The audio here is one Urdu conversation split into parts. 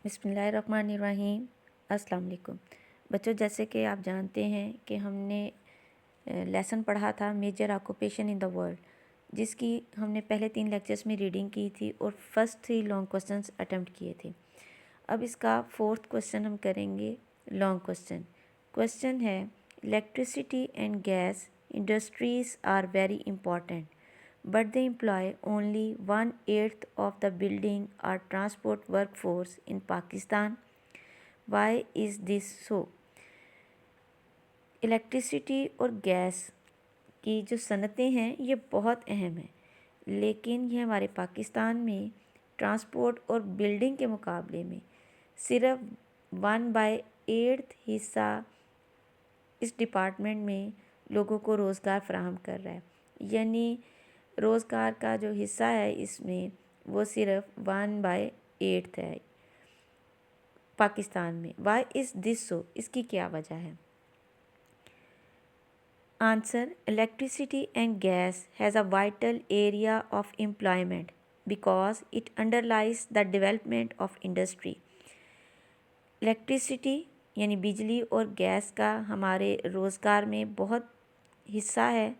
بسم اللہ الرحمن الرحیم۔ السلام علیکم بچوں، جیسے کہ آپ جانتے ہیں کہ ہم نے لیسن پڑھا تھا major occupation in the world, جس کی ہم نے پہلے 3 لیکچرز میں ریڈنگ کی تھی اور فرسٹ 3 لانگ کوسچنز اٹیمپٹ کیے تھے۔ اب اس کا 4تھ کوسچن ہم کریں گے، لانگ کوسچن۔ کوسچن ہے electricity and gas industries are very important but they employ only 1/8 of the building or transport workforce in Pakistan. Why is this so? Electricity اور گیس کی جو صنعتیں ہیں یہ بہت اہم ہیں، لیکن یہ ہمارے پاکستان میں ٹرانسپورٹ اور بلڈنگ کے مقابلے میں صرف 1/8 حصہ اس ڈپارٹمنٹ میں لوگوں کو روزگار فراہم کر رہا ہے، یعنی روزگار کا جو حصہ ہے اس میں وہ صرف 1/8 ہے پاکستان میں۔ وائی از دس سو؟ اس کی کیا وجہ ہے؟ Answer: electricity and gas has a vital area of employment because it underlies the development of industry. Electricity یعنی بجلی اور گیس کا ہمارے روزگار میں بہت حصہ ہے،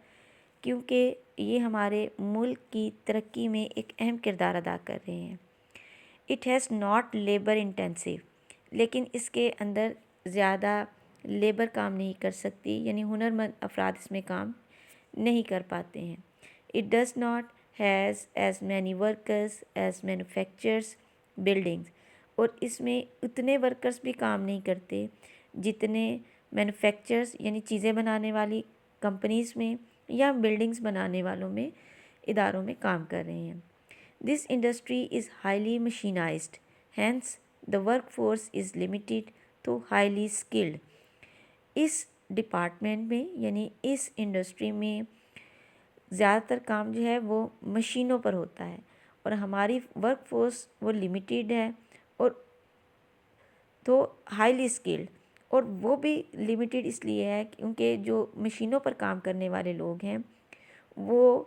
کیونکہ یہ ہمارے ملک کی ترقی میں ایک اہم کردار ادا کر رہے ہیں۔ It has not labour intensive, لیکن اس کے اندر زیادہ لیبر کام نہیں کر سکتی، یعنی ہنرمند افراد اس میں کام نہیں کر پاتے ہیں۔ It does not has as many workers as manufacturers buildings, اور اس میں اتنے ورکرز بھی کام نہیں کرتے جتنے مینوفیکچررز یعنی چیزیں بنانے والی کمپنیز میں یا بلڈنگز بنانے والوں میں اداروں میں کام کر رہے ہیں۔ This industry is highly mechanized, hence the work force is limited to highly skilled. اس ڈپارٹمنٹ میں یعنی اس انڈسٹری میں زیادہ تر کام جو ہے وہ مشینوں پر ہوتا ہے، اور ہماری ورک فورس وہ لمیٹیڈ ہے اور تو ہائیلی اسکلڈ، اور وہ بھی لمیٹیڈ اس لیے ہے کیونکہ جو مشینوں پر کام کرنے والے لوگ ہیں وہ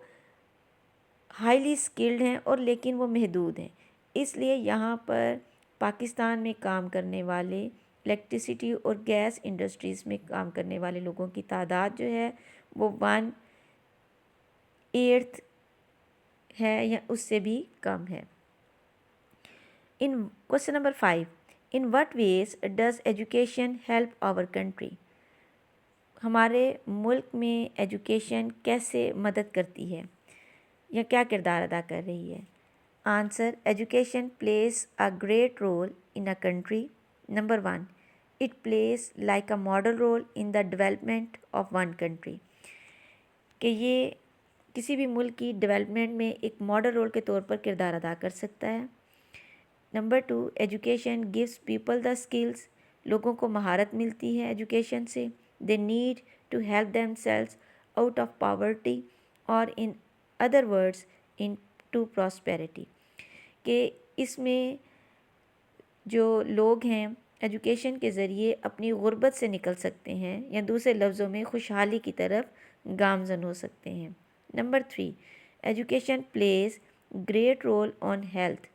ہائیلی اسکلڈ ہیں اور لیکن وہ محدود ہیں، اس لیے یہاں پر پاکستان میں کام کرنے والے الیکٹریسٹی اور گیس انڈسٹریز میں کام کرنے والے لوگوں کی تعداد جو ہے وہ 1/8 ہے یا اس سے بھی کم ہے۔ Question number 5، in what ways does education help our country? ہمارے ملک میں ایجوکیشن کیسے مدد کرتی ہے یا کیا کردار ادا کر رہی ہے؟ Answer: education plays a great role in a country. Number 1، it plays like a model role in the development of one country, کہ یہ کسی بھی ملک کی ڈیولپمنٹ میں ایک ماڈل رول کے طور پر کردار ادا کر سکتا ہے۔ Number 2، education gives people the skills, لوگوں کو مہارت ملتی ہے ایجوکیشن سے۔ They need to help themselves out of poverty اور in other words into prosperity, کہ اس میں جو لوگ ہیں ایجوکیشن کے ذریعے اپنی غربت سے نکل سکتے ہیں یا دوسرے لفظوں میں خوشحالی کی طرف گامزن ہو سکتے ہیں۔ Number 3، education please great roll on health,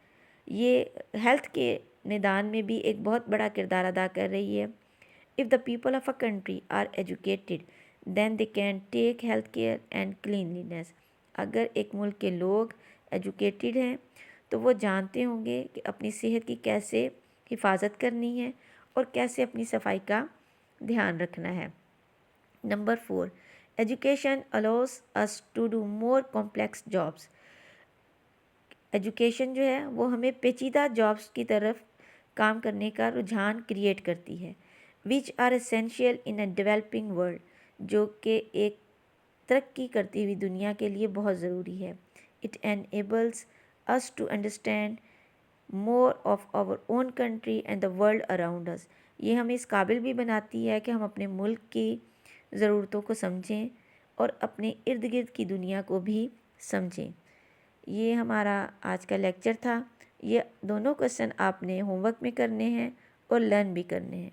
یہ ہیلتھ کے میدان میں بھی ایک بہت بڑا کردار ادا کر رہی ہے۔ If the people of a country are educated then they can take health care and cleanliness, اگر ایک ملک کے لوگ ایجوکیٹڈ ہیں تو وہ جانتے ہوں گے کہ اپنی صحت کی کیسے حفاظت کرنی ہے اور کیسے اپنی صفائی کا دھیان رکھنا ہے۔ Number 4، education allows us to do more complex jobs, education جو ہے وہ ہمیں پیچیدہ جابس کی طرف کام کرنے کا رجحان کریٹ کرتی ہے، which are essential in a developing world, جو کہ ایک ترقی کرتی ہوئی دنیا کے لیے بہت ضروری ہے۔ It enables us to understand more of our own country and the world around us، یہ ہمیں اس قابل بھی بناتی ہے کہ ہم اپنے ملک کی ضرورتوں کو سمجھیں اور اپنے ارد گرد کی دنیا کو بھی سمجھیں۔ یہ ہمارا آج کا لیکچر تھا، یہ دونوں کوسچن آپ نے ہوم ورک میں کرنے ہیں اور لرن بھی کرنے ہیں۔